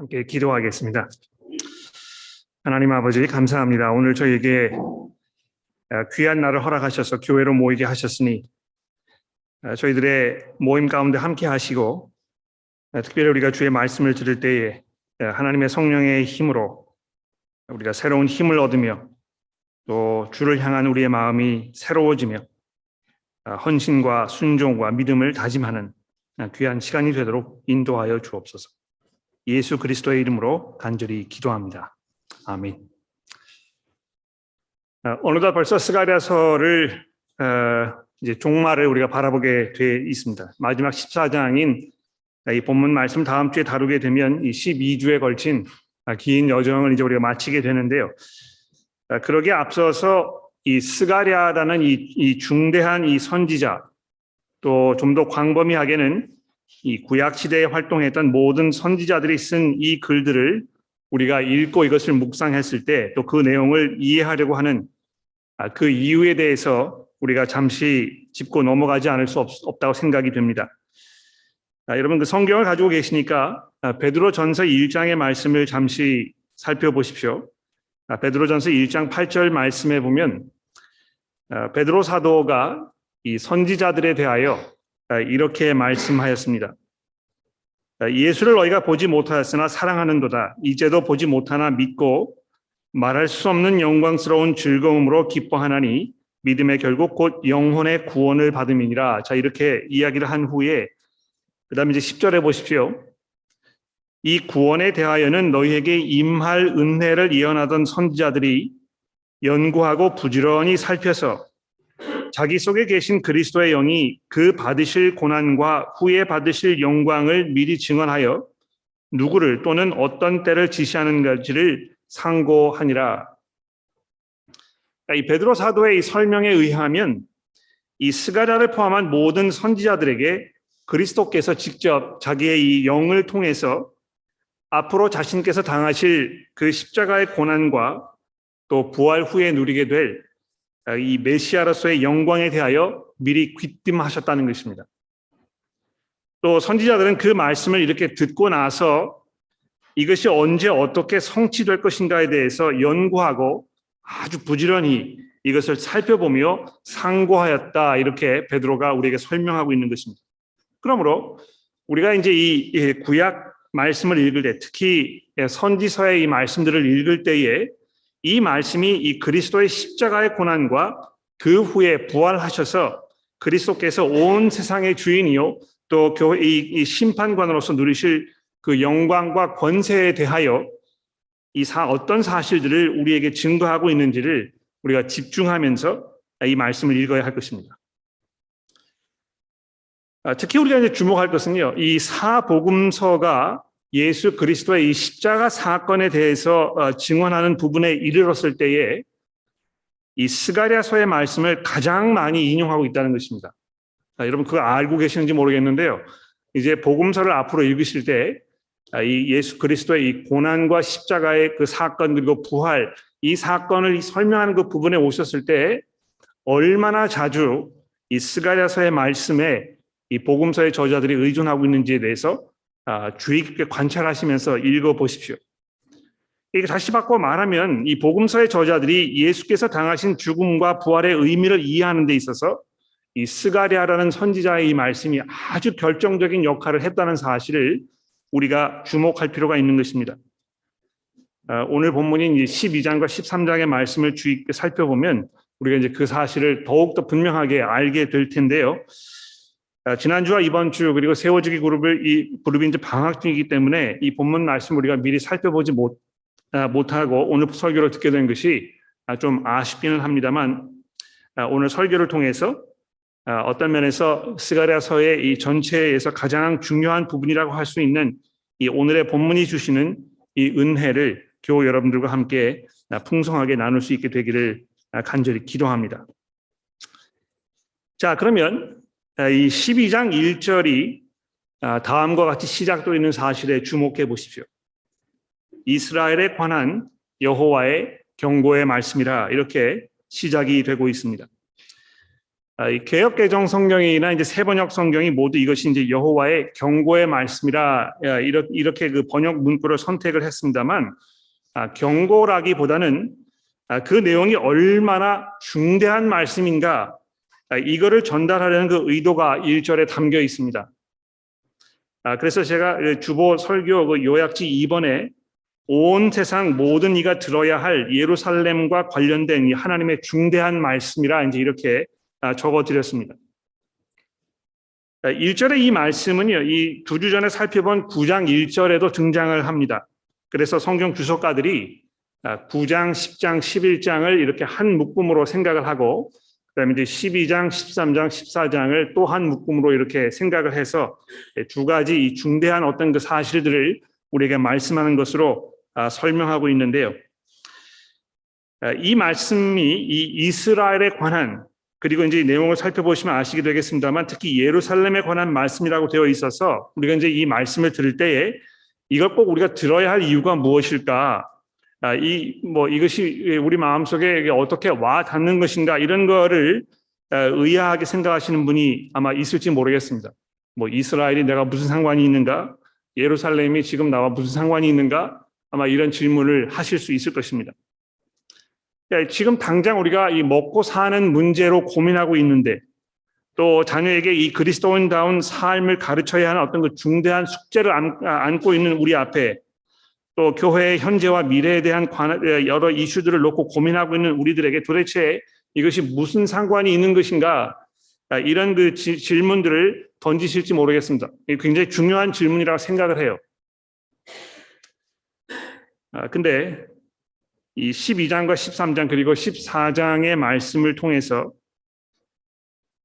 함께 기도하겠습니다. 하나님 아버지 감사합니다. 오늘 저희에게 귀한 날을 허락하셔서 교회로 모이게 하셨으니 저희들의 모임 가운데 함께 하시고 특별히 우리가 주의 말씀을 들을 때에 하나님의 성령의 힘으로 우리가 새로운 힘을 얻으며 또 주를 향한 우리의 마음이 새로워지며 헌신과 순종과 믿음을 다짐하는 귀한 시간이 되도록 인도하여 주옵소서. 예수 그리스도의 이름으로 간절히 기도합니다. 아멘. 어느덧 벌써 스가랴서를 이제 종말을 우리가 바라보게 돼 있습니다. 마지막 14장인 이 본문 말씀 다음 주에 다루게 되면 이 12주에 걸친 긴 여정을 이제 우리가 마치게 되는데요. 그러기에 앞서서 이 스가랴라는 이 중대한 이 선지자, 또 좀 더 광범위하게는 이 구약 시대에 활동했던 모든 선지자들이 쓴 이 글들을 우리가 읽고 이것을 묵상했을 때 또 그 내용을 이해하려고 하는 그 이유에 대해서 우리가 잠시 짚고 넘어가지 않을 수 없다고 생각이 됩니다. 여러분 그 성경을 가지고 계시니까 베드로전서 1장의 말씀을 잠시 살펴보십시오. 베드로전서 1장 8절 말씀에 보면 베드로 사도가 이 선지자들에 대하여 이렇게 말씀하였습니다. 예수를 너희가 보지 못하였으나 사랑하는도다. 이제도 보지 못하나 믿고 말할 수 없는 영광스러운 즐거움으로 기뻐하나니 믿음의 결국 곧 영혼의 구원을 받음이니라. 자, 이렇게 이야기를 한 후에 그 다음에 이제 10절에 보십시오. 이 구원에 대하여는 너희에게 임할 은혜를 예언하던 선지자들이 연구하고 부지런히 살펴서 자기 속에 계신 그리스도의 영이 그 받으실 고난과 후에 받으실 영광을 미리 증언하여 누구를 또는 어떤 때를 지시하는가지를 상고하니라. 이 베드로 사도의 이 설명에 의하면 이 스가랴를 포함한 모든 선지자들에게 그리스도께서 직접 자기의 이 영을 통해서 앞으로 자신께서 당하실 그 십자가의 고난과 또 부활 후에 누리게 될 이 메시아로서의 영광에 대하여 미리 귀띔하셨다는 것입니다. 또 선지자들은 그 말씀을 이렇게 듣고 나서 이것이 언제 어떻게 성취될 것인가에 대해서 연구하고 아주 부지런히 이것을 살펴보며 상고하였다. 이렇게 베드로가 우리에게 설명하고 있는 것입니다. 그러므로 우리가 이제 이 구약 말씀을 읽을 때, 특히 선지서의 이 말씀들을 읽을 때에 이 말씀이 이 그리스도의 십자가의 고난과 그 후에 부활하셔서 그리스도께서 온 세상의 주인이요 또 이 심판관으로서 누리실 그 영광과 권세에 대하여 어떤 사실들을 우리에게 증거하고 있는지를 우리가 집중하면서 이 말씀을 읽어야 할 것입니다. 특히 우리가 이제 주목할 것은요, 이 사복음서가 예수 그리스도의 이 십자가 사건에 대해서 증언하는 부분에 이르렀을 때에 이 스가랴서의 말씀을 가장 많이 인용하고 있다는 것입니다. 여러분 그거 알고 계시는지 모르겠는데요. 이제 복음서를 앞으로 읽으실 때 이 예수 그리스도의 이 고난과 십자가의 그 사건 그리고 부활 이 사건을 설명하는 그 부분에 오셨을 때 얼마나 자주 이 스가랴서의 말씀에 이 복음서의 저자들이 의존하고 있는지에 대해서 주의 깊게 관찰하시면서 읽어보십시오. 이게 다시 바꿔 말하면 이 복음서의 저자들이 예수께서 당하신 죽음과 부활의 의미를 이해하는 데 있어서 이 스가랴라는 선지자의 이 말씀이 아주 결정적인 역할을 했다는 사실을 우리가 주목할 필요가 있는 것입니다. 오늘 본문인 12장과 13장의 말씀을 주의 깊게 살펴보면 우리가 이제 그 사실을 더욱더 분명하게 알게 될 텐데요. 지난주와 이번 주 그리고 세워지기 그룹이 이제 방학 중이기 때문에 이 본문 말씀 우리가 미리 살펴보지 못하고 오늘 설교를 듣게 된 것이 좀 아쉽기는 합니다만 오늘 설교를 통해서 어떤 면에서 스가랴서의 이 전체에서 가장 중요한 부분이라고 할 수 있는 이 오늘의 본문이 주시는 이 은혜를 교우 여러분들과 함께 풍성하게 나눌 수 있게 되기를 간절히 기도합니다. 자, 그러면 이 12장 1절이 다음과 같이 시작되어 있는 사실에 주목해 보십시오. 이스라엘에 관한 여호와의 경고의 말씀이라 이렇게 시작이 되고 있습니다. 이 개역 개정 성경이나 이제 새 번역 성경이 모두 이것이 이제 여호와의 경고의 말씀이라 이렇게 그 번역 문구를 선택을 했습니다만, 경고라기보다는 그 내용이 얼마나 중대한 말씀인가, 이거를 전달하려는 그 의도가 1절에 담겨 있습니다. 그래서 제가 주보 설교 그 요약지 2번에 온 세상 모든 이가 들어야 할 예루살렘과 관련된 이 하나님의 중대한 말씀이라 이제 이렇게 적어드렸습니다. 1절의 이 말씀은요, 이 2주 전에 살펴본 9장 1절에도 등장을 합니다. 그래서 성경 주석가들이 9장, 10장, 11장을 이렇게 한 묶음으로 생각을 하고, 그다음에 이제 12장, 13장, 14장을 또 한 묶음으로 이렇게 생각을 해서 두 가지 이 중대한 어떤 그 사실들을 우리에게 말씀하는 것으로 설명하고 있는데요. 이 말씀이 이 이스라엘에 관한, 그리고 이제 내용을 살펴보시면 아시게 되겠습니다만, 특히 예루살렘에 관한 말씀이라고 되어 있어서 우리가 이제 이 말씀을 들을 때에 이걸 꼭 우리가 들어야 할 이유가 무엇일까? 이것이 우리 마음속에 어떻게 와 닿는 것인가, 이런 거를 의아하게 생각하시는 분이 아마 있을지 모르겠습니다. 이스라엘이 내가 무슨 상관이 있는가? 예루살렘이 지금 나와 무슨 상관이 있는가? 아마 이런 질문을 하실 수 있을 것입니다. 지금 당장 우리가 이 먹고 사는 문제로 고민하고 있는데, 또 자녀에게 이 그리스도인다운 삶을 가르쳐야 하는 어떤 그 중대한 숙제를 안고 있는 우리 앞에, 또 교회의 현재와 미래에 대한 여러 이슈들을 놓고 고민하고 있는 우리들에게 도대체 이것이 무슨 상관이 있는 것인가, 이런 그 질문들을 던지실지 모르겠습니다. 굉장히 중요한 질문이라고 생각을 해요. 근데 이 12장과 13장 그리고 14장의 말씀을 통해서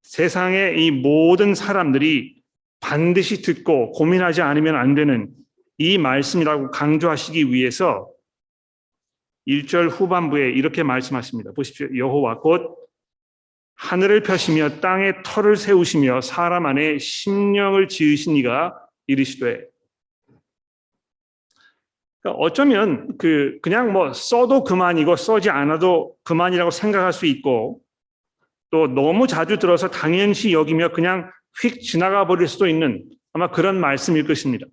세상의 이 모든 사람들이 반드시 듣고 고민하지 않으면 안 되는 이 말씀이라고 강조하시기 위해서 1절 후반부에 이렇게 말씀하십니다. 보십시오. 여호와 곧 하늘을 펴시며 땅에 터를 세우시며 사람 안에 심령을 지으신 이가 이르시되. 어쩌면 그냥 써도 그만이고 써지 않아도 그만이라고 생각할 수 있고, 또 너무 자주 들어서 당연시 여기며 그냥 휙 지나가 버릴 수도 있는 아마 그런 말씀일 것입니다.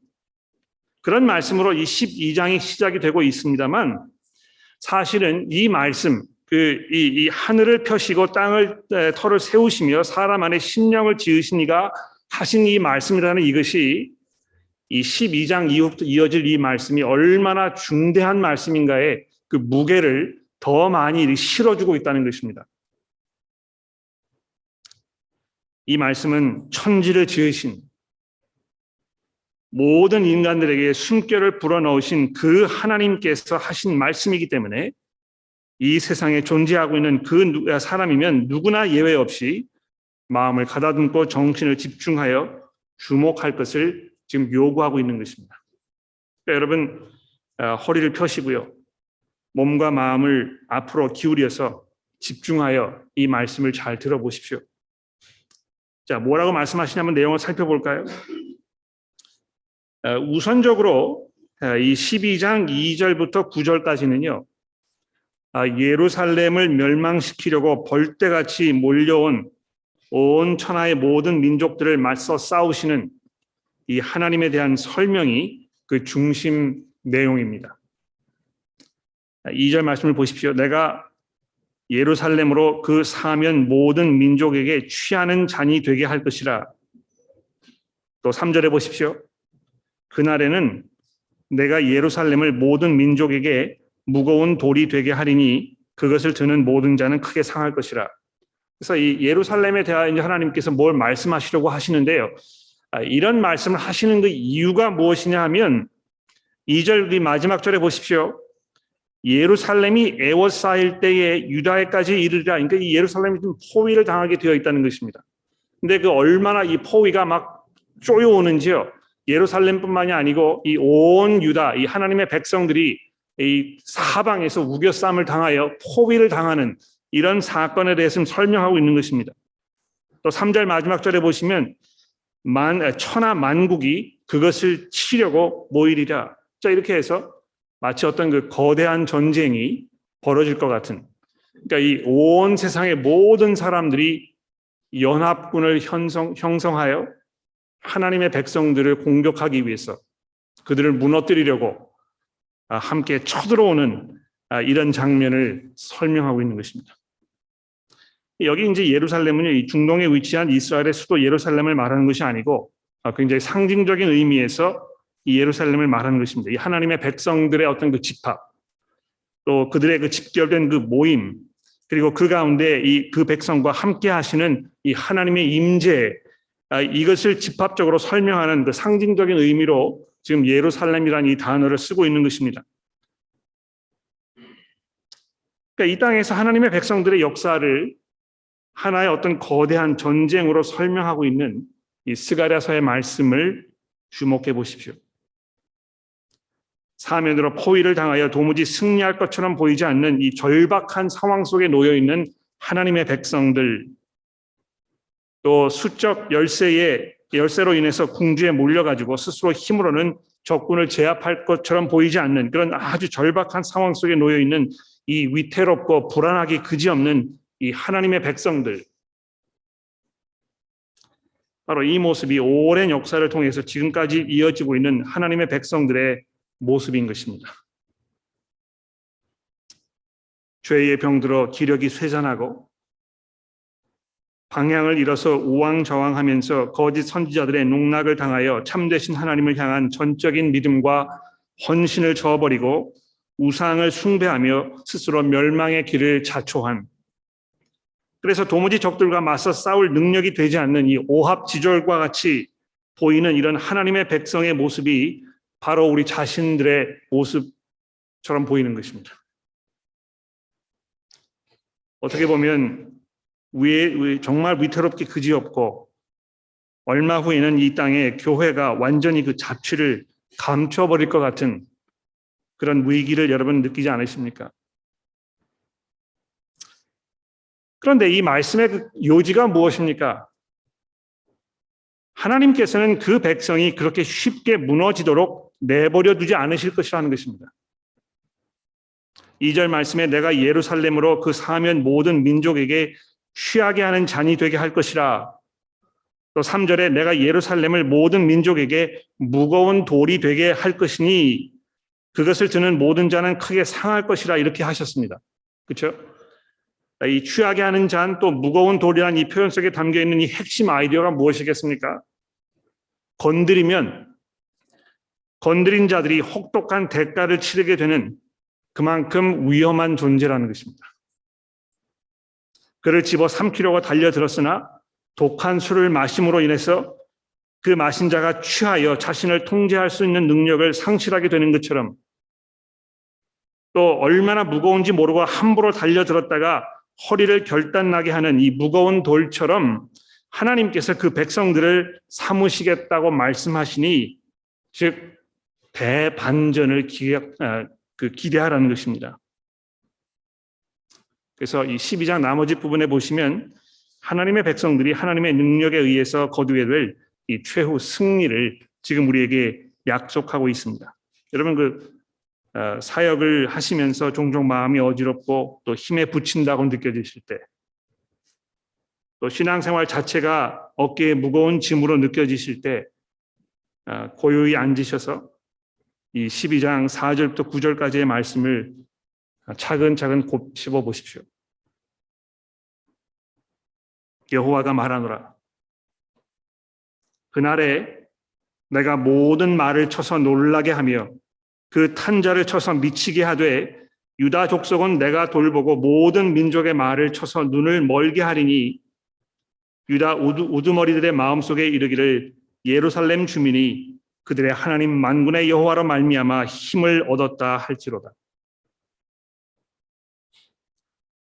그런 말씀으로 이 12장이 시작이 되고 있습니다만, 사실은 이 말씀, 이 하늘을 펴시고 터를 세우시며 사람 안에 심령을 지으신 이가 하신 이 말씀이라는 이것이 이 12장 이후부터 이어질 이 말씀이 얼마나 중대한 말씀인가에 그 무게를 더 많이 실어주고 있다는 것입니다. 이 말씀은 천지를 지으신, 모든 인간들에게 숨결을 불어넣으신 그 하나님께서 하신 말씀이기 때문에 이 세상에 존재하고 있는 그 사람이면 누구나 예외 없이 마음을 가다듬고 정신을 집중하여 주목할 것을 지금 요구하고 있는 것입니다. 그러니까 여러분, 허리를 펴시고요, 몸과 마음을 앞으로 기울여서 집중하여 이 말씀을 잘 들어보십시오. 자, 뭐라고 말씀하시냐면 내용을 살펴볼까요? 우선적으로 이 12장 2절부터 9절까지는요, 예루살렘을 멸망시키려고 벌떼같이 몰려온 온 천하의 모든 민족들을 맞서 싸우시는 이 하나님에 대한 설명이 그 중심 내용입니다. 2절 말씀을 보십시오. 내가 예루살렘으로 그 사면 모든 민족에게 취하는 잔이 되게 할 것이라. 또 3절에 보십시오. 그날에는 내가 예루살렘을 모든 민족에게 무거운 돌이 되게 하리니 그것을 드는 모든 자는 크게 상할 것이라. 그래서 이 예루살렘에 대하여 이제 하나님께서 뭘 말씀하시려고 하시는데요. 이런 말씀을 하시는 그 이유가 무엇이냐 하면 2절 마지막 절에 보십시오. 예루살렘이 에워싸일 때에 유다에까지 이르리라. 그러니까 이 예루살렘이 좀 포위를 당하게 되어 있다는 것입니다. 근데 그 얼마나 이 포위가 막 쪼여오는지요. 예루살렘뿐만이 아니고 이 온 유다, 이 하나님의 백성들이 이 사방에서 우겨쌈을 당하여 포위를 당하는 이런 사건에 대해서 설명하고 있는 것입니다. 또 3절 마지막 절에 보시면 천하 만국이 그것을 치려고 모이리라. 자, 이렇게 해서 마치 어떤 그 거대한 전쟁이 벌어질 것 같은, 그러니까 이 온 세상의 모든 사람들이 연합군을 형성하여 하나님의 백성들을 공격하기 위해서 그들을 무너뜨리려고 함께 쳐들어오는 이런 장면을 설명하고 있는 것입니다. 여기 이제 예루살렘은요, 이 중동에 위치한 이스라엘의 수도 예루살렘을 말하는 것이 아니고 굉장히 상징적인 의미에서 이 예루살렘을 말하는 것입니다. 이 하나님의 백성들의 어떤 그 집합, 또 그들의 그 집결된 그 모임, 그리고 그 가운데 그 백성과 함께 하시는 이 하나님의 임재, 이것을 집합적으로 설명하는 그 상징적인 의미로 지금 예루살렘이라는 이 단어를 쓰고 있는 것입니다. 그러니까 이 땅에서 하나님의 백성들의 역사를 하나의 어떤 거대한 전쟁으로 설명하고 있는 이 스가랴서의 말씀을 주목해 보십시오. 사면으로 포위를 당하여 도무지 승리할 것처럼 보이지 않는 이 절박한 상황 속에 놓여 있는 하나님의 백성들, 또 수적 열세로 인해서 궁지에 몰려가지고 스스로 힘으로는 적군을 제압할 것처럼 보이지 않는 그런 아주 절박한 상황 속에 놓여 있는 이 위태롭고 불안하기 그지없는 이 하나님의 백성들, 바로 이 모습이 오랜 역사를 통해서 지금까지 이어지고 있는 하나님의 백성들의 모습인 것입니다. 죄의 병들어 기력이 쇠잔하고 방향을 잃어서 우왕좌왕하면서 거짓 선지자들의 농락을 당하여 참되신 하나님을 향한 전적인 믿음과 헌신을 저버리고 우상을 숭배하며 스스로 멸망의 길을 자초한, 그래서 도무지 적들과 맞서 싸울 능력이 되지 않는 이 오합지졸과 같이 보이는 이런 하나님의 백성의 모습이 바로 우리 자신들의 모습처럼 보이는 것입니다. 어떻게 보면 정말 위태롭게 그지없고 얼마 후에는 이 땅에 교회가 완전히 그 자취를 감춰버릴 것 같은 그런 위기를 여러분 느끼지 않으십니까? 그런데 이 말씀의 그 요지가 무엇입니까? 하나님께서는 그 백성이 그렇게 쉽게 무너지도록 내버려 두지 않으실 것이라는 것입니다. 2절 말씀에 내가 예루살렘으로 그 사면 모든 민족에게 취하게 하는 잔이 되게 할 것이라, 또 3절에 내가 예루살렘을 모든 민족에게 무거운 돌이 되게 할 것이니 그것을 드는 모든 자는 크게 상할 것이라, 이렇게 하셨습니다. 그렇죠? 이 취하게 하는 잔, 또 무거운 돌이라는 이 표현 속에 담겨있는 이 핵심 아이디어가 무엇이겠습니까? 건드린 자들이 혹독한 대가를 치르게 되는 그만큼 위험한 존재라는 것입니다. 그를 집어 삼키려고 달려들었으나 독한 술을 마심으로 인해서 그 마신 자가 취하여 자신을 통제할 수 있는 능력을 상실하게 되는 것처럼, 또 얼마나 무거운지 모르고 함부로 달려들었다가 허리를 결단나게 하는 이 무거운 돌처럼 하나님께서 그 백성들을 삼으시겠다고 말씀하시니, 즉 대반전을 기대하라는 것입니다. 그래서 이 12장 나머지 부분에 보시면 하나님의 백성들이 하나님의 능력에 의해서 거두게 될 이 최후 승리를 지금 우리에게 약속하고 있습니다. 여러분 사역을 하시면서 종종 마음이 어지럽고 또 힘에 부친다고 느껴지실 때, 또 신앙생활 자체가 어깨에 무거운 짐으로 느껴지실 때 고요히 앉으셔서 이 12장 4절부터 9절까지의 말씀을 차근차근 곱씹어 보십시오. 여호와가 말하노라. 그날에 내가 모든 말을 쳐서 놀라게 하며 그 탄자를 쳐서 미치게 하되 유다 족속은 내가 돌보고 모든 민족의 말을 쳐서 눈을 멀게 하리니 유다 우두머리들의 마음속에 이르기를 예루살렘 주민이 그들의 하나님 만군의 여호와로 말미암아 힘을 얻었다 할지로다.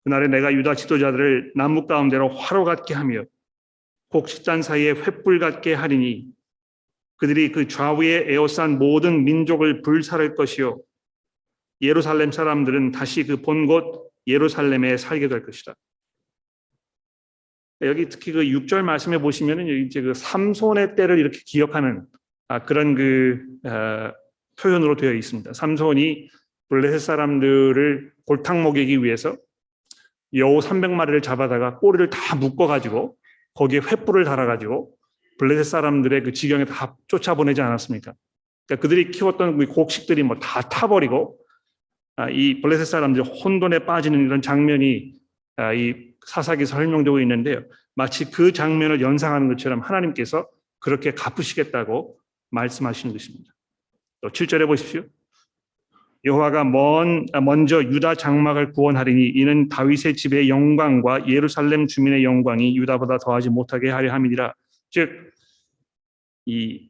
그날에 내가 유다 지도자들을 남북 가운데로 화로 같게 하며 곡식단 사이에 횃불 같게 하리니 그들이 그 좌우에 에워싼 모든 민족을 불살을 것이요 예루살렘 사람들은 다시 그 본곳 예루살렘에 살게 될 것이다. 여기 특히 그 6절 말씀에 보시면은 이제 그 삼손의 때를 이렇게 기억하는 그런 표현으로 되어 있습니다. 삼손이 블레셋 사람들을 골탕 먹이기 위해서 여우 300마리를 잡아다가 꼬리를 다 묶어가지고 거기에 횃불을 달아가지고 블레셋 사람들의 그 지경에 다 쫓아보내지 않았습니까? 그러니까 그들이 키웠던 그 곡식들이 뭐 다 타버리고 이 블레셋 사람들이 혼돈에 빠지는 이런 장면이 이 사사기에서 설명되고 있는데요. 마치 그 장면을 연상하는 것처럼 하나님께서 그렇게 갚으시겠다고 말씀하시는 것입니다. 또 7절에 보십시오. 여호와가 먼저 유다 장막을 구원하리니 이는 다윗의 집의 영광과 예루살렘 주민의 영광이 유다보다 더하지 못하게 하려 함이니라. 즉 이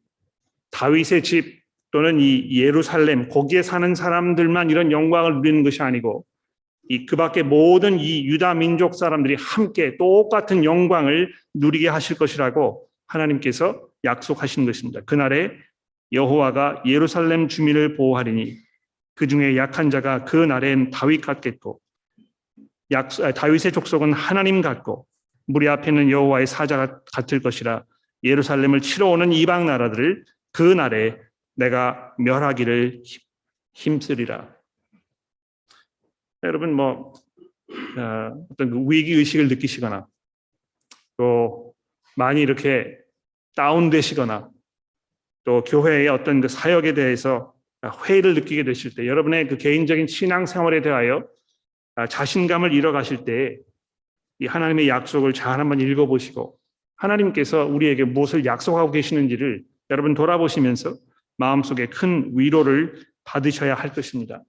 다윗의 집 또는 이 예루살렘 거기에 사는 사람들만 이런 영광을 누리는 것이 아니고 그 밖에 모든 이 유다 민족 사람들이 함께 똑같은 영광을 누리게 하실 것이라고 하나님께서 약속하신 것입니다. 그날에 여호와가 예루살렘 주민을 보호하리니 그 중에 약한 자가 그 날엔 다윗 같겠고 다윗의 족속은 하나님 같고 무리 앞에는 여호와의 사자 같을 것이라. 예루살렘을 치러 오는 이방 나라들을 그 날에 내가 멸하기를 힘쓰리라. 여러분 어떤 그 위기 의식을 느끼시거나 또 많이 이렇게 다운되시거나 또 교회의 어떤 그 사역에 대해서 회의를 느끼게 되실 때 여러분의 그 개인적인 신앙 생활에 대하여 자신감을 잃어가실 때 이 하나님의 약속을 잘 한번 읽어보시고 하나님께서 우리에게 무엇을 약속하고 계시는지를 여러분 돌아보시면서 마음속에 큰 위로를 받으셔야 할 것입니다.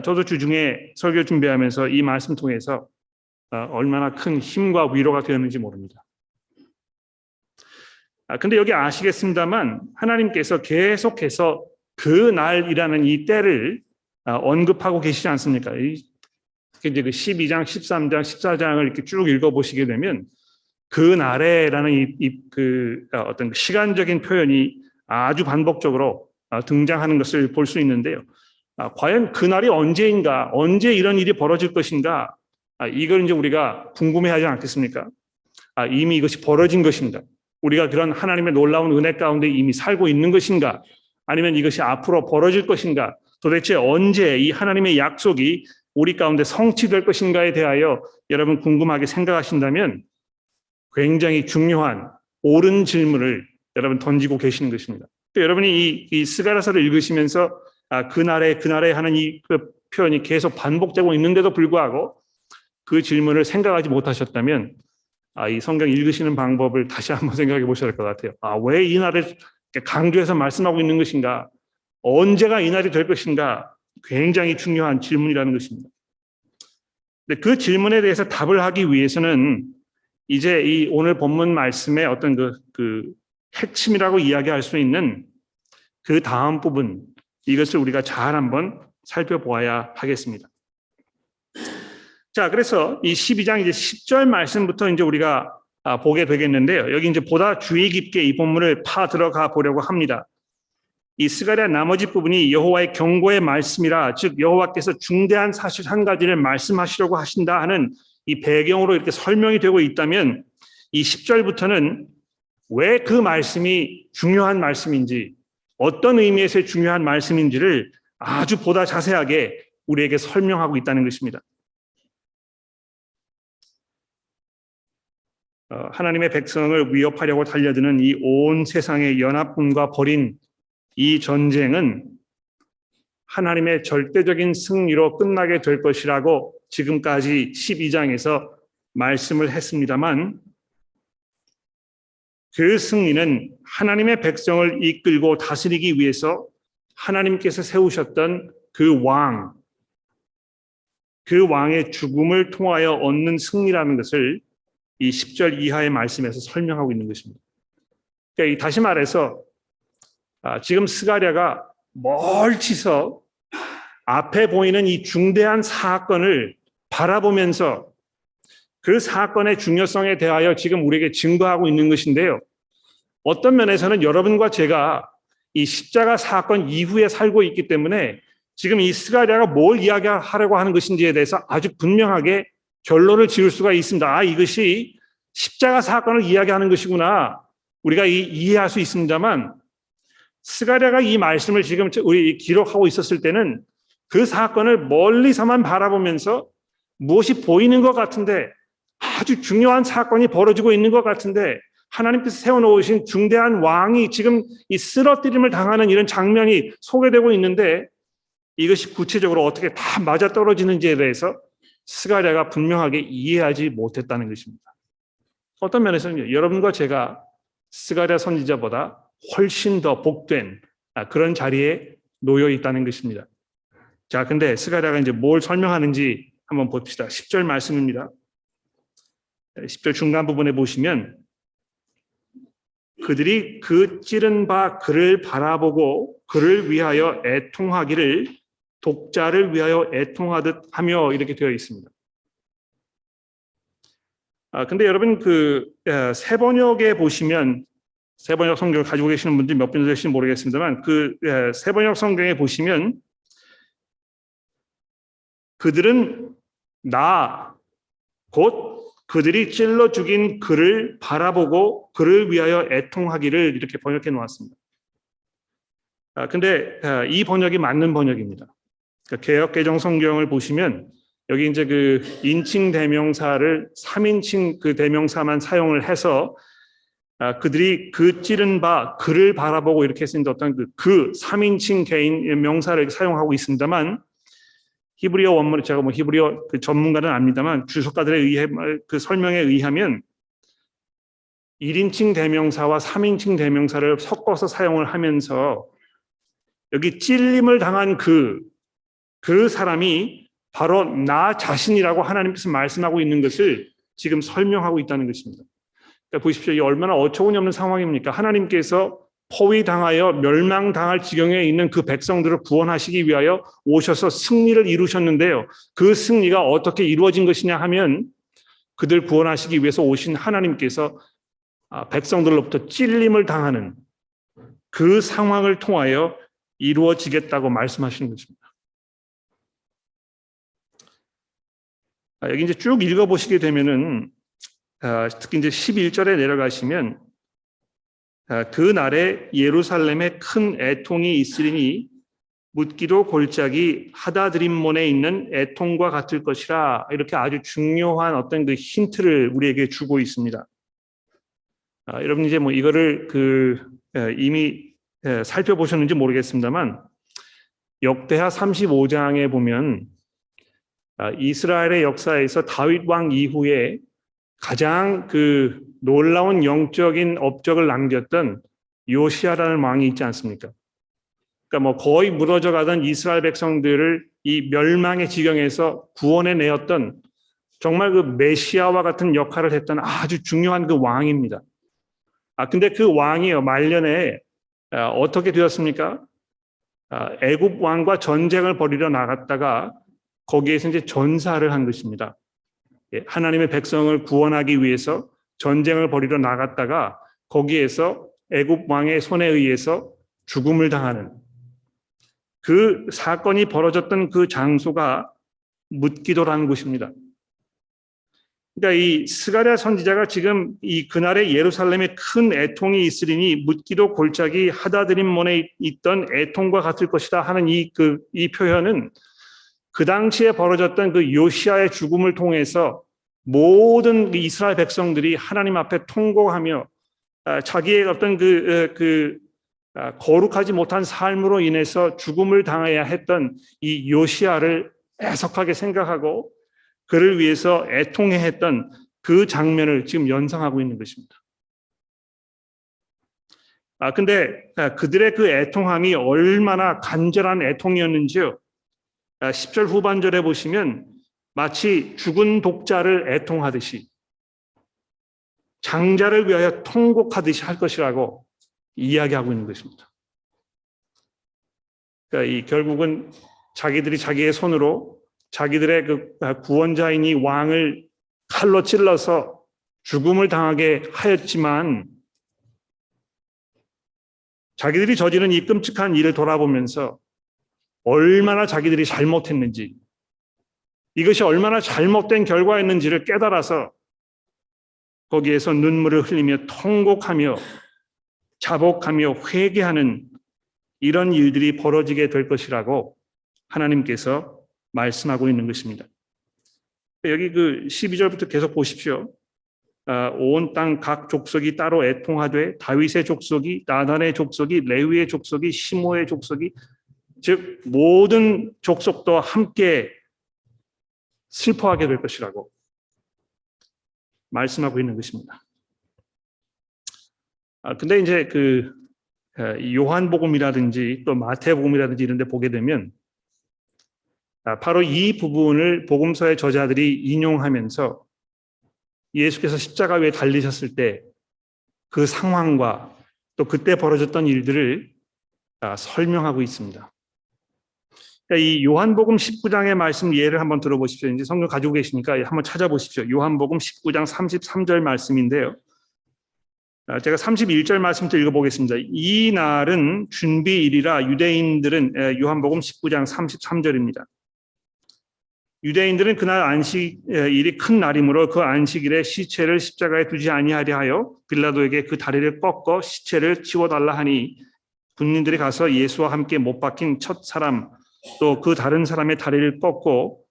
저도 주중에 설교 준비하면서 이 말씀 통해서 얼마나 큰 힘과 위로가 되었는지 모릅니다. 근데 여기 아시겠습니다만 하나님께서 계속해서 그 날이라는 이 때를 언급하고 계시지 않습니까? 이제 그 12장, 13장, 14장을 이렇게 쭉 읽어보시게 되면 그 날에라는 어떤 시간적인 표현이 아주 반복적으로 등장하는 것을 볼 수 있는데요. 과연 그 날이 언제인가, 언제 이런 일이 벌어질 것인가, 이걸 이제 우리가 궁금해하지 않겠습니까? 이미 이것이 벌어진 것인가? 우리가 그런 하나님의 놀라운 은혜 가운데 이미 살고 있는 것인가? 아니면 이것이 앞으로 벌어질 것인가? 도대체 언제 이 하나님의 약속이 우리 가운데 성취될 것인가에 대하여 여러분 궁금하게 생각하신다면 굉장히 중요한 옳은 질문을 여러분 던지고 계시는 것입니다. 여러분이 이 스가랴서를 읽으시면서 그날에 하는 이 표현이 계속 반복되고 있는데도 불구하고 그 질문을 생각하지 못하셨다면 이 성경 읽으시는 방법을 다시 한번 생각해 보셔야 할 것 같아요. 왜 이 날을 강조해서 말씀하고 있는 것인가? 언제가 이 날이 될 것인가? 굉장히 중요한 질문이라는 것입니다. 근데 그 질문에 대해서 답을 하기 위해서는 이제 이 오늘 본문 말씀의 어떤 그 핵심이라고 이야기할 수 있는 그 다음 부분, 이것을 우리가 잘 한번 살펴보아야 하겠습니다. 자, 그래서 이 12장 이제 10절 말씀부터 이제 우리가 보게 되겠는데요. 여기 이제 보다 주의 깊게 이 본문을 파 들어가 보려고 합니다. 이 스가랴 나머지 부분이 여호와의 경고의 말씀이라, 즉 여호와께서 중대한 사실 한 가지를 말씀하시려고 하신다 하는 이 배경으로 이렇게 설명이 되고 있다면 이 10절부터는 왜 그 말씀이 중요한 말씀인지, 어떤 의미에서의 중요한 말씀인지를 아주 보다 자세하게 우리에게 설명하고 있다는 것입니다. 하나님의 백성을 위협하려고 달려드는 이 온 세상의 연합군과 벌인 이 전쟁은 하나님의 절대적인 승리로 끝나게 될 것이라고 지금까지 12장에서 말씀을 했습니다만, 그 승리는 하나님의 백성을 이끌고 다스리기 위해서 하나님께서 세우셨던 그 왕의 죽음을 통하여 얻는 승리라는 것을 이 10절 이하의 말씀에서 설명하고 있는 것입니다. 그러니까 다시 말해서 지금 스가랴가 멀리서 앞에 보이는 이 중대한 사건을 바라보면서 그 사건의 중요성에 대하여 지금 우리에게 증거하고 있는 것인데요. 어떤 면에서는 여러분과 제가 이 십자가 사건 이후에 살고 있기 때문에 지금 이 스가랴가 뭘 이야기하려고 하는 것인지에 대해서 아주 분명하게 결론을 지을 수가 있습니다. 이것이 십자가 사건을 이야기하는 것이구나, 우리가 이해할 수 있습니다만, 스가랴가 이 말씀을 지금 우리 기록하고 있었을 때는 그 사건을 멀리서만 바라보면서 무엇이 보이는 것 같은데 아주 중요한 사건이 벌어지고 있는 것 같은데 하나님께서 세워놓으신 중대한 왕이 지금 이 쓰러뜨림을 당하는 이런 장면이 소개되고 있는데 이것이 구체적으로 어떻게 다 맞아떨어지는지에 대해서 스가랴가 분명하게 이해하지 못했다는 것입니다. 어떤 면에서는 여러분과 제가 스가랴 선지자보다 훨씬 더 복된 그런 자리에 놓여 있다는 것입니다. 자, 근데 스가랴가 이제 뭘 설명하는지 한번 봅시다. 10절 말씀입니다. 10절 중간 부분에 보시면 그들이 그 찌른 바 그를 바라보고 그를 위하여 애통하기를 독자를 위하여 애통하듯 하며 이렇게 되어 있습니다. 근데 여러분 새 번역에 보시면 새 번역 성경을 가지고 계시는 분들이 몇 분 되실지 모르겠습니다만 새 번역 성경에 보시면 그들은 곧 그들이 찔러 죽인 그를 바라보고 그를 위하여 애통하기를 이렇게 번역해 놓았습니다. 근데 이 번역이 맞는 번역입니다. 개역 개정 성경을 보시면 여기 이제 그 인칭 대명사를 3인칭 그 대명사만 사용을 해서 그들이 그 찌른 바 그를 바라보고 이렇게 했는데 어떤 그 3인칭 개인 명사를 사용하고 있습니다만 히브리어 원문을 제가 히브리어 그 전문가는 압니다만 주석가들에 의해 그 설명에 의하면 1인칭 대명사와 3인칭 대명사를 섞어서 사용을 하면서 여기 찔림을 당한 그 사람이 바로 나 자신이라고 하나님께서 말씀하고 있는 것을 지금 설명하고 있다는 것입니다. 그러니까 보십시오. 이 얼마나 어처구니 없는 상황입니까? 하나님께서 포위당하여 멸망당할 지경에 있는 그 백성들을 구원하시기 위하여 오셔서 승리를 이루셨는데요. 그 승리가 어떻게 이루어진 것이냐 하면 그들 구원하시기 위해서 오신 하나님께서 백성들로부터 찔림을 당하는 그 상황을 통하여 이루어지겠다고 말씀하시는 것입니다. 여기 이제 쭉 읽어보시게 되면은 특히 이제 11절에 내려가시면 그날에 예루살렘에 큰 애통이 있으리니 묻기도 골짜기 하다드림몬에 있는 애통과 같을 것이라 이렇게 아주 중요한 어떤 그 힌트를 우리에게 주고 있습니다. 여러분 이제 이거를 이미 살펴보셨는지 모르겠습니다만 역대하 35장에 보면 이스라엘의 역사에서 다윗 왕 이후에 가장 놀라운 영적인 업적을 남겼던 요시야라는 왕이 있지 않습니까? 그러니까 거의 무너져 가던 이스라엘 백성들을 이 멸망의 지경에서 구원해 내었던 정말 그 메시아와 같은 역할을 했던 아주 중요한 그 왕입니다. 근데 그 왕이요 말년에 어떻게 되었습니까? 애굽 왕과 전쟁을 벌이러 나갔다가 거기에서 이제 전사를 한 것입니다. 하나님의 백성을 구원하기 위해서 전쟁을 벌이러 나갔다가 거기에서 애굽 왕의 손에 의해서 죽음을 당하는 그 사건이 벌어졌던 그 장소가 묻기도라는 곳입니다. 그러니까 이 스가랴 선지자가 지금 이 그날에 예루살렘에 큰 애통이 있으리니 묻기도 골짜기 하다드림몬에 있던 애통과 같을 것이다 하는 이 표현은 그 당시에 벌어졌던 그 요시야의 죽음을 통해서 모든 이스라엘 백성들이 하나님 앞에 통곡하며 자기의 어떤 거룩하지 못한 삶으로 인해서 죽음을 당해야 했던 이 요시야를 애석하게 생각하고 그를 위해서 애통해 했던 그 장면을 지금 연상하고 있는 것입니다. 근데 그들의 그 애통함이 얼마나 간절한 애통이었는지요. 10절 후반절에 보시면 마치 죽은 독자를 애통하듯이 장자를 위하여 통곡하듯이 할 것이라고 이야기하고 있는 것입니다. 그러니까 결국은 자기들이 자기의 손으로 자기들의 그 구원자인 이 왕을 칼로 찔러서 죽음을 당하게 하였지만 자기들이 저지른 이 끔찍한 일을 돌아보면서 얼마나 자기들이 잘못했는지 이것이 얼마나 잘못된 결과였는지를 깨달아서 거기에서 눈물을 흘리며 통곡하며 자복하며 회개하는 이런 일들이 벌어지게 될 것이라고 하나님께서 말씀하고 있는 것입니다. 여기 그 12절부터 계속 보십시오. 온 땅 각 족속이 따로 애통하되 다윗의 족속이, 나단의 족속이, 레위의 족속이, 시므의 족속이, 즉 모든 족속도 함께 슬퍼하게 될 것이라고 말씀하고 있는 것입니다. 근데 이제 그 요한복음이라든지 또 마태복음이라든지 이런 데 보게 되면 바로 이 부분을 복음서의 저자들이 인용하면서 예수께서 십자가 위에 달리셨을 때 그 상황과 또 그때 벌어졌던 일들을 설명하고 있습니다. 그러니까 이 요한복음 19장의 말씀 예를 한번 들어보십시오. 이제 성경 가지고 계시니까 한번 찾아보십시오. 요한복음 19장 33절 말씀인데요. 제가 31절 말씀부터 읽어보겠습니다. 이 날은 준비일이라 유대인들은, 요한복음 19장 33절입니다. 유대인들은 그날 안식일이 큰 날이므로 그 안식일에 시체를 십자가에 두지 아니하려 하여 빌라도에게 그 다리를 꺾어 시체를 치워달라 하니 군인들이 가서 예수와 함께 못 박힌 첫 사람 또 그 다른 사람의 다리를 꺾고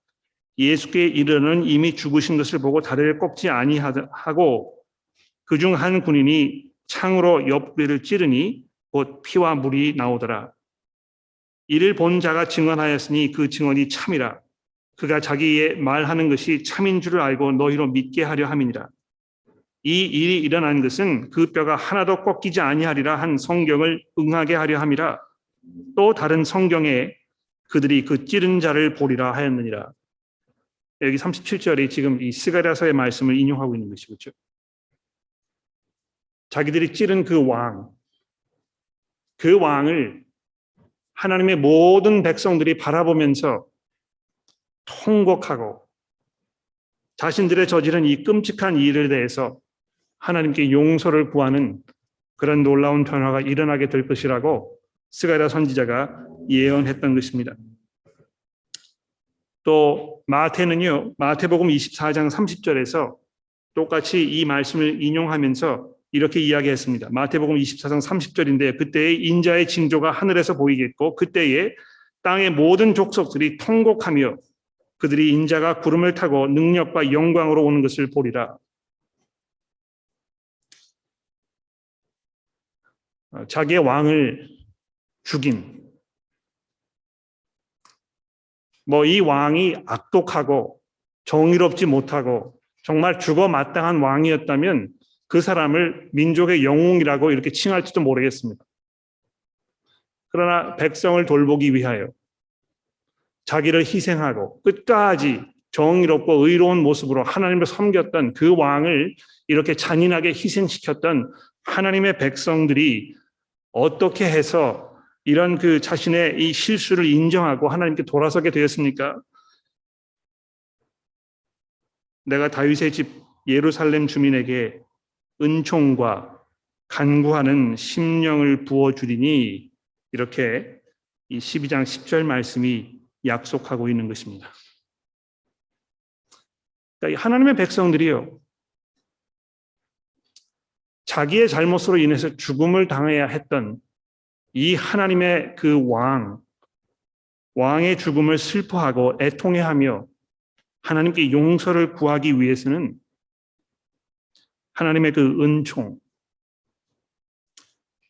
예수께 이르는 이미 죽으신 것을 보고 다리를 꺾지 아니하고 그중 한 군인이 창으로 옆구리를 찌르니 곧 피와 물이 나오더라. 이를 본 자가 증언하였으니 그 증언이 참이라. 그가 자기의 말하는 것이 참인 줄을 알고 너희로 믿게 하려 함이니라. 이 일이 일어난 것은 그 뼈가 하나도 꺾이지 아니하리라 한 성경을 응하게 하려 함이라. 또 다른 성경에 그들이 그 찌른 자를 보리라 하였느니라. 여기 37절에 지금 이 스가랴서의 말씀을 인용하고 있는 것이죠. 자기들이 찌른 그 왕을 하나님의 모든 백성들이 바라보면서 통곡하고 자신들의 저지른 이 끔찍한 일에 대해서 하나님께 용서를 구하는 그런 놀라운 변화가 일어나게 될 것이라고 스가랴 선지자가 예언했던 것입니다. 또 마태는요, 마태복음 24장 30절에서 똑같이 이 말씀을 인용하면서 이렇게 이야기했습니다. 마태복음 24장 30절인데 그때의 인자의 징조가 하늘에서 보이겠고 그때에 땅의 모든 족속들이 통곡하며 그들이 인자가 구름을 타고 능력과 영광으로 오는 것을 보리라. 자기의 왕을 죽인 이 왕이 악독하고 정의롭지 못하고 정말 죽어 마땅한 왕이었다면 그 사람을 민족의 영웅이라고 이렇게 칭할지도 모르겠습니다. 그러나 백성을 돌보기 위하여 자기를 희생하고 끝까지 정의롭고 의로운 모습으로 하나님을 섬겼던 그 왕을 이렇게 잔인하게 희생시켰던 하나님의 백성들이 어떻게 해서 이런 그 자신의 이 실수를 인정하고 하나님께 돌아서게 되었습니까? 내가 다윗의 집 예루살렘 주민에게 은총과 간구하는 심령을 부어주리니 이렇게 이 12장 10절 말씀이 약속하고 있는 것입니다. 그러니까 하나님의 백성들이요, 자기의 잘못으로 인해서 죽음을 당해야 했던 이 하나님의 그 왕의 죽음을 슬퍼하고 애통해하며 하나님께 용서를 구하기 위해서는 하나님의 그 은총,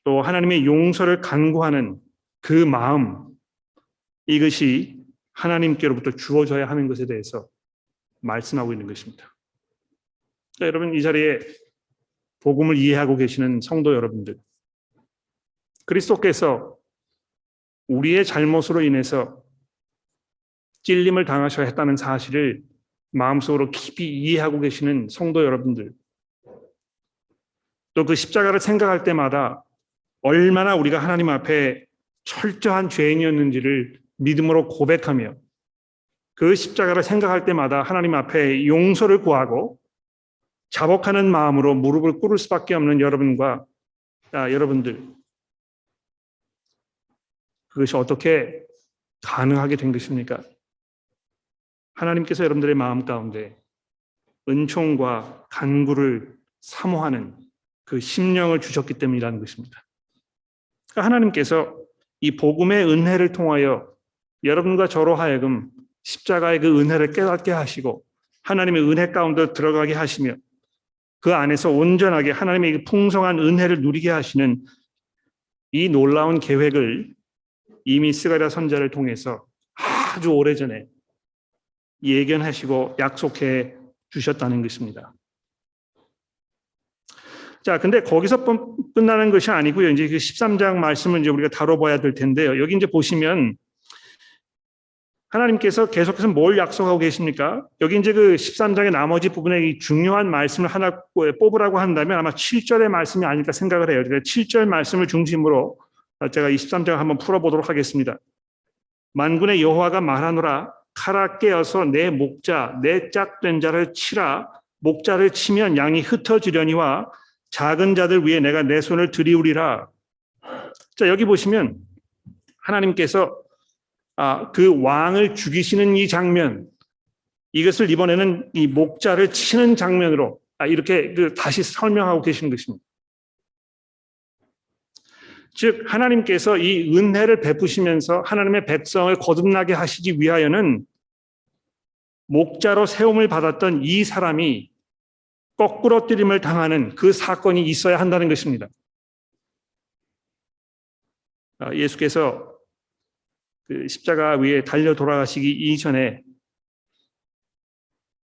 또 하나님의 용서를 간구하는 그 마음, 이것이 하나님께로부터 주어져야 하는 것에 대해서 말씀하고 있는 것입니다. 그러니까 여러분, 이 자리에 복음을 이해하고 계시는 성도 여러분들, 그리스도께서 우리의 잘못으로 인해서 찔림을 당하셔야 했다는 사실을 마음속으로 깊이 이해하고 계시는 성도 여러분들, 또 그 십자가를 생각할 때마다 얼마나 우리가 하나님 앞에 철저한 죄인이었는지를 믿음으로 고백하며 그 십자가를 생각할 때마다 하나님 앞에 용서를 구하고 자복하는 마음으로 무릎을 꿇을 수밖에 없는 여러분들, 그것이 어떻게 가능하게 된 것입니까? 하나님께서 여러분들의 마음 가운데 은총과 간구를 사모하는 그 심령을 주셨기 때문이라는 것입니다. 그러니까 하나님께서 이 복음의 은혜를 통하여 여러분과 저로 하여금 십자가의 그 은혜를 깨닫게 하시고 하나님의 은혜 가운데 들어가게 하시며 그 안에서 온전하게 하나님의 풍성한 은혜를 누리게 하시는 이 놀라운 계획을 이미 스가랴 선지자를 통해서 아주 오래전에 예견하시고 약속해 주셨다는 것입니다. 자, 근데 거기서 끝나는 것이 아니고요. 이제 그 13장 말씀을 이제 우리가 다뤄봐야 될 텐데요. 여기 이제 보시면 하나님께서 계속해서 뭘 약속하고 계십니까? 여기 이제 그 13장의 나머지 부분에 이 중요한 말씀을 하나 뽑으라고 한다면 아마 7절의 말씀이 아닐까 생각을 해요. 그래서 7절 말씀을 중심으로 제가 23장 한번 풀어보도록 하겠습니다. 만군의 여호와가 말하노라 칼아 깨어서 내 목자 내 짝된 자를 치라. 목자를 치면 양이 흩어지려니와 작은 자들 위에 내가 내 손을 들이우리라. 자, 여기 보시면 하나님께서 그 왕을 죽이시는 이 장면, 이것을 이번에는 이 목자를 치는 장면으로 이렇게 다시 설명하고 계시는 것입니다. 즉 하나님께서 이 은혜를 베푸시면서 하나님의 백성을 거듭나게 하시기 위하여는 목자로 세움을 받았던 이 사람이 거꾸러뜨림을 당하는 그 사건이 있어야 한다는 것입니다. 예수께서 그 십자가 위에 달려 돌아가시기 이전에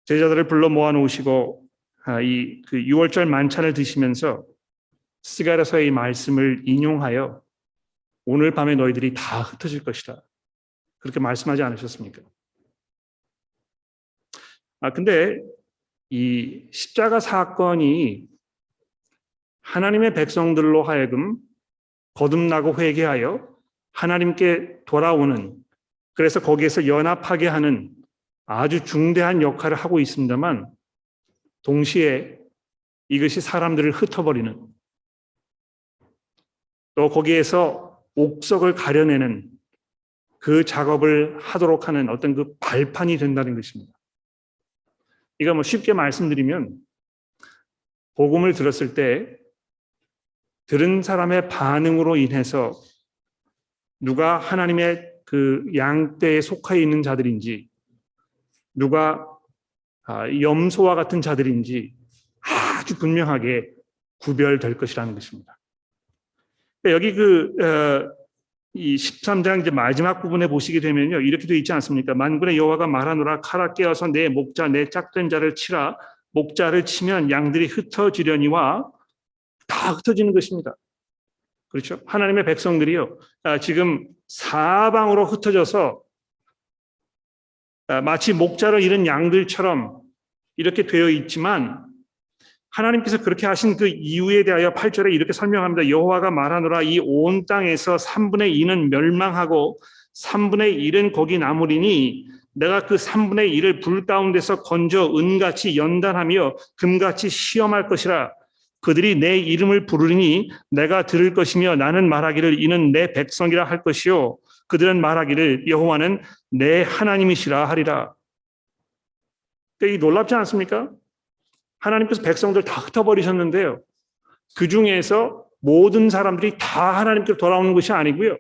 제자들을 불러 모아놓으시고 이 그 6월절 만찬을 드시면서 스가랴서의 말씀을 인용하여 오늘 밤에 너희들이 다 흩어질 것이다. 그렇게 말씀하지 않으셨습니까? 근데 이 십자가 사건이 하나님의 백성들로 하여금 거듭나고 회개하여 하나님께 돌아오는, 그래서 거기에서 연합하게 하는 아주 중대한 역할을 하고 있습니다만 동시에 이것이 사람들을 흩어버리는, 또 거기에서 옥석을 가려내는 그 작업을 하도록 하는 어떤 그 발판이 된다는 것입니다. 이거 뭐 쉽게 말씀드리면 복음을 들었을 때 들은 사람의 반응으로 인해서 누가 하나님의 그 양떼에 속해 있는 자들인지, 누가 염소와 같은 자들인지 아주 분명하게 구별될 것이라는 것입니다. 여기 이 13장 이제 마지막 부분에 보시게 되면요, 이렇게 되어 있지 않습니까? 만군의 여호와가 말하노라 칼아 깨어서 내 목자 내 짝된 자를 치라. 목자를 치면 양들이 흩어지려니와, 다 흩어지는 것입니다. 그렇죠? 하나님의 백성들이요, 지금 사방으로 흩어져서 마치 목자를 잃은 양들처럼 이렇게 되어 있지만 하나님께서 그렇게 하신 그 이유에 대하여 8절에 이렇게 설명합니다. 여호와가 말하노라 이 온 땅에서 3분의 2는 멸망하고 3분의 1은 거기 남으리니 내가 그 3분의 1을 불 가운데서 건져 은같이 연단하며 금같이 시험할 것이라. 그들이 내 이름을 부르리니 내가 들을 것이며 나는 말하기를 이는 내 백성이라 할 것이요 그들은 말하기를 여호와는 내 하나님이시라 하리라. 이 놀랍지 않습니까? 하나님께서 백성들 다 흩어버리셨는데요, 그 중에서 모든 사람들이 다 하나님께로 돌아오는 것이 아니고요,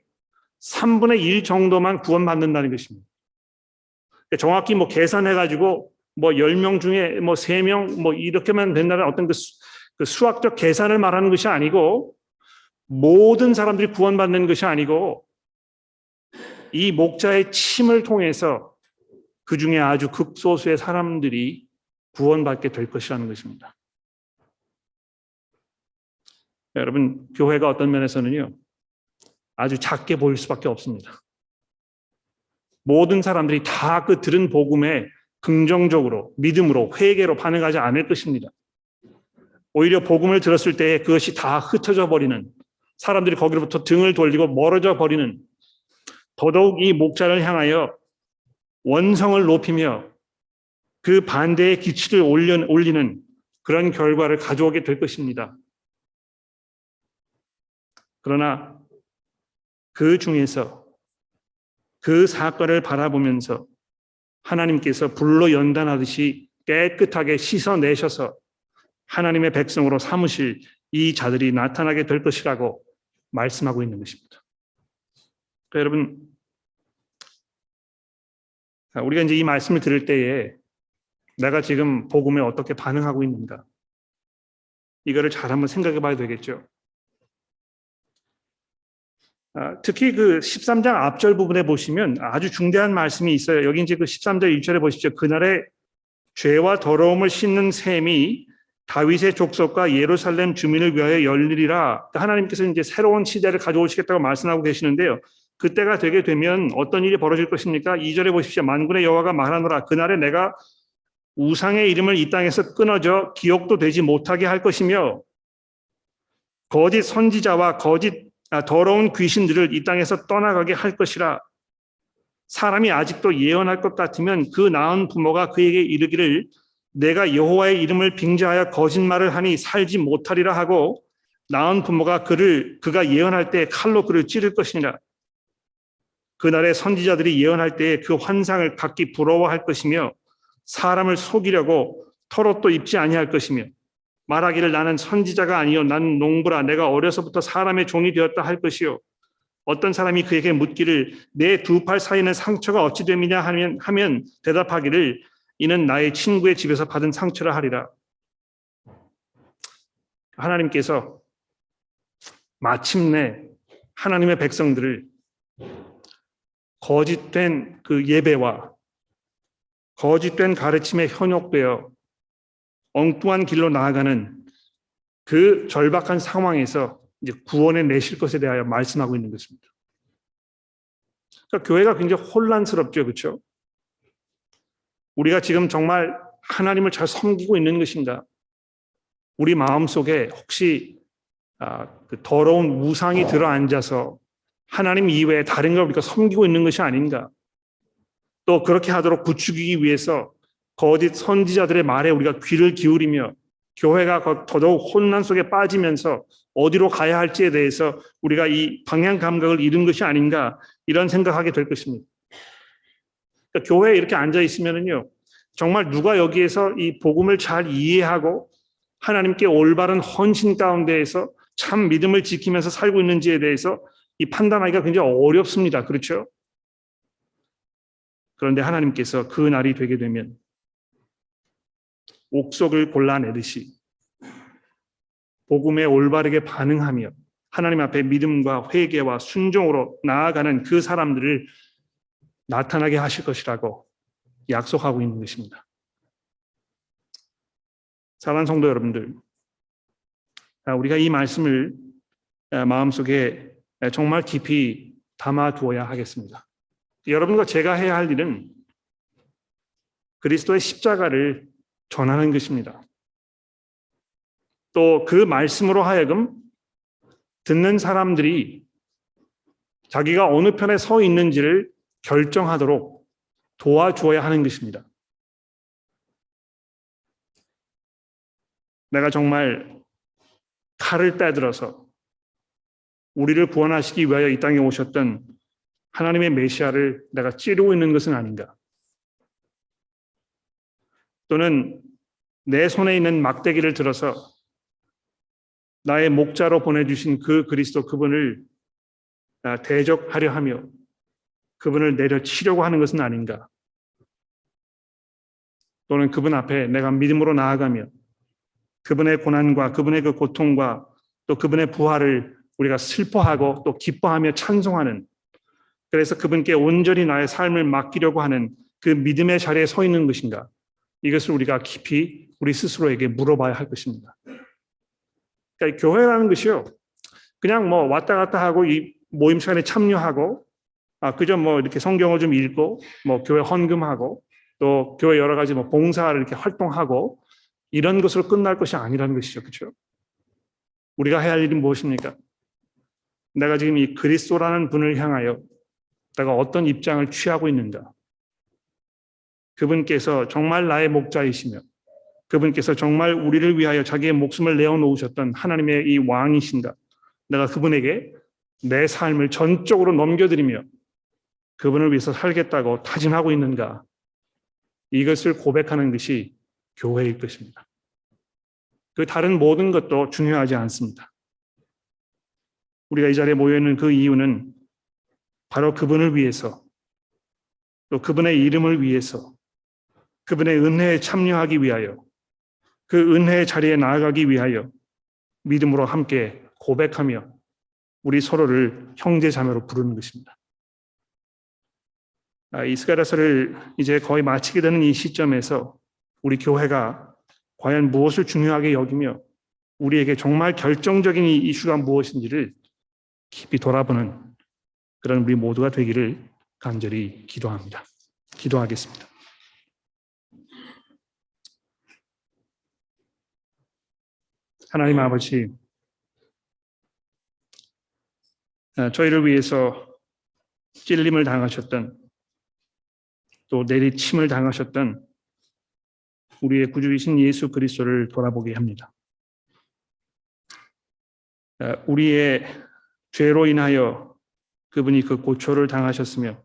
3분의 1 정도만 구원받는다는 것입니다. 정확히 뭐 계산해가지고 뭐 10명 중에 뭐 3명 뭐 이렇게만 된다는 어떤 그 수학적 계산을 말하는 것이 아니고, 모든 사람들이 구원받는 것이 아니고 이 목자의 침을 통해서 그 중에 아주 극소수의 사람들이 구원받게 될 것이라는 것입니다. 여러분, 교회가 어떤 면에서는요, 아주 작게 보일 수밖에 없습니다. 모든 사람들이 다 그 들은 복음에 긍정적으로, 믿음으로, 회개로 반응하지 않을 것입니다. 오히려 복음을 들었을 때 그것이 다 흩어져 버리는, 사람들이 거기로부터 등을 돌리고 멀어져 버리는, 더더욱 이 목자를 향하여 원성을 높이며 그 반대의 기치를 올리는 그런 결과를 가져오게 될 것입니다. 그러나 그 중에서 그 사건을 바라보면서 하나님께서 불로 연단하듯이 깨끗하게 씻어내셔서 하나님의 백성으로 삼으실 이 자들이 나타나게 될 것이라고 말씀하고 있는 것입니다. 그러니까 여러분, 우리가 이제 이 말씀을 들을 때에 내가 지금 복음에 어떻게 반응하고 있는가? 이거를 잘 한번 생각해 봐야 되겠죠. 특히 그 13장 앞절 부분에 보시면 아주 중대한 말씀이 있어요. 여기 이제 그 13절 1절에 보십시오. 그날에 죄와 더러움을 씻는 셈이 다윗의 족속과 예루살렘 주민을 위하여 열리리라. 하나님께서 이제 새로운 시대를 가져오시겠다고 말씀하고 계시는데요. 그때가 되게 되면 어떤 일이 벌어질 것입니까? 2절에 보십시오. 만군의 여호와가 말하노라. 그날에 내가 우상의 이름을 이 땅에서 끊어져 기억도 되지 못하게 할 것이며 거짓 선지자와 더러운 귀신들을 이 땅에서 떠나가게 할 것이라. 사람이 아직도 예언할 것 같으면 그 낳은 부모가 그에게 이르기를 내가 여호와의 이름을 빙자하여 거짓말을 하니 살지 못하리라 하고 낳은 부모가 그가 예언할 때 칼로 그를 찌를 것이니라. 그날에 선지자들이 예언할 때에 그 환상을 각기 부러워할 것이며 사람을 속이려고 털옷도 입지 아니할 것이며 말하기를 나는 선지자가 아니요 나는 농부라 내가 어려서부터 사람의 종이 되었다 할 것이요 어떤 사람이 그에게 묻기를 내 두 팔 사이는 상처가 어찌 됨이냐 하면 대답하기를 이는 나의 친구의 집에서 받은 상처라 하리라. 하나님께서 마침내 하나님의 백성들을 거짓된 그 예배와 거짓된 가르침에 현혹되어 엉뚱한 길로 나아가는 그 절박한 상황에서 이제 구원해 내실 것에 대하여 말씀하고 있는 것입니다. 그러니까 교회가 굉장히 혼란스럽죠, 그렇죠? 우리가 지금 정말 하나님을 잘 섬기고 있는 것인가? 우리 마음속에 혹시 그 더러운 우상이 들어앉아서 하나님 이외에 다른 걸 우리가 섬기고 있는 것이 아닌가? 또 그렇게 하도록 부추기기 위해서 거짓 선지자들의 말에 우리가 귀를 기울이며 교회가 더더욱 혼란 속에 빠지면서 어디로 가야 할지에 대해서 우리가 이 방향 감각을 잃은 것이 아닌가 이런 생각하게 될 것입니다. 그러니까 교회에 이렇게 앉아 있으면은요, 정말 누가 여기에서 이 복음을 잘 이해하고 하나님께 올바른 헌신 가운데에서 참 믿음을 지키면서 살고 있는지에 대해서 이 판단하기가 굉장히 어렵습니다. 그렇죠? 그런데 하나님께서 그 날이 되게 되면 옥석을 골라내듯이 복음에 올바르게 반응하며 하나님 앞에 믿음과 회개와 순종으로 나아가는 그 사람들을 나타나게 하실 것이라고 약속하고 있는 것입니다. 사랑하는 성도 여러분들, 우리가 이 말씀을 마음속에 정말 깊이 담아두어야 하겠습니다. 여러분과 제가 해야 할 일은 그리스도의 십자가를 전하는 것입니다. 또 그 말씀으로 하여금 듣는 사람들이 자기가 어느 편에 서 있는지를 결정하도록 도와주어야 하는 것입니다. 내가 정말 칼을 빼들어서 우리를 구원하시기 위하여 이 땅에 오셨던 하나님의 메시아를 내가 찌르고 있는 것은 아닌가? 또는 내 손에 있는 막대기를 들어서 나의 목자로 보내주신 그 그리스도 그분을 대적하려 하며 그분을 내려치려고 하는 것은 아닌가? 또는 그분 앞에 내가 믿음으로 나아가며 그분의 고난과 그분의 그 고통과 또 그분의 부활을 우리가 슬퍼하고 또 기뻐하며 찬송하는, 그래서 그분께 온전히 나의 삶을 맡기려고 하는 그 믿음의 자리에 서 있는 것인가? 이것을 우리가 깊이 우리 스스로에게 물어봐야 할 것입니다. 그러니까 교회라는 것이요, 그냥 뭐 왔다 갔다 하고 이 모임 시간에 참여하고 그저 뭐 이렇게 성경을 좀 읽고 뭐 교회 헌금하고 또 교회 여러 가지 뭐 봉사를 이렇게 활동하고 이런 것으로 끝날 것이 아니라는 것이죠, 그렇죠? 우리가 해야 할 일은 무엇입니까? 내가 지금 이 그리스도라는 분을 향하여 내가 어떤 입장을 취하고 있는가? 그분께서 정말 나의 목자이시며 그분께서 정말 우리를 위하여 자기의 목숨을 내어놓으셨던 하나님의 이 왕이신가? 내가 그분에게 내 삶을 전적으로 넘겨드리며 그분을 위해서 살겠다고 다짐하고 있는가? 이것을 고백하는 것이 교회일 것입니다. 그 다른 모든 것도 중요하지 않습니다. 우리가 이 자리에 모여있는 그 이유는 바로 그분을 위해서 또 그분의 이름을 위해서 그분의 은혜에 참여하기 위하여, 그 은혜의 자리에 나아가기 위하여 믿음으로 함께 고백하며 우리 서로를 형제 자매로 부르는 것입니다. 이 스가랴서를 이제 거의 마치게 되는 이 시점에서 우리 교회가 과연 무엇을 중요하게 여기며 우리에게 정말 결정적인 이 이슈가 무엇인지를 깊이 돌아보는 그런 우리 모두가 되기를 간절히 기도합니다. 기도하겠습니다. 하나님 아버지, 저희를 위해서 찔림을 당하셨던, 또 내리침을 당하셨던 우리의 구주이신 예수 그리스도를 돌아보게 합니다. 우리의 죄로 인하여 그분이 그 고초를 당하셨으며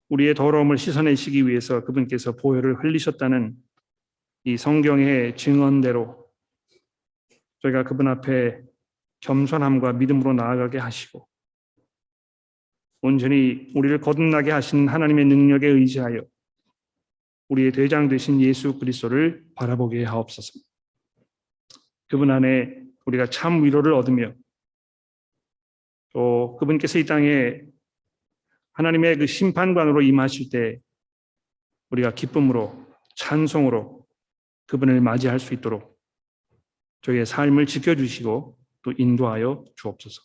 우리의 더러움을 씻어내시기 위해서 그분께서 보혈을 흘리셨다는 이 성경의 증언대로 저희가 그분 앞에 겸손함과 믿음으로 나아가게 하시고 온전히 우리를 거듭나게 하신 하나님의 능력에 의지하여 우리의 대장 되신 예수 그리스도를 바라보게 하옵소서. 그분 안에 우리가 참 위로를 얻으며 또 그분께서 이 땅에 하나님의 그 심판관으로 임하실 때 우리가 기쁨으로 찬송으로 그분을 맞이할 수 있도록 저희의 삶을 지켜주시고 또 인도하여 주옵소서.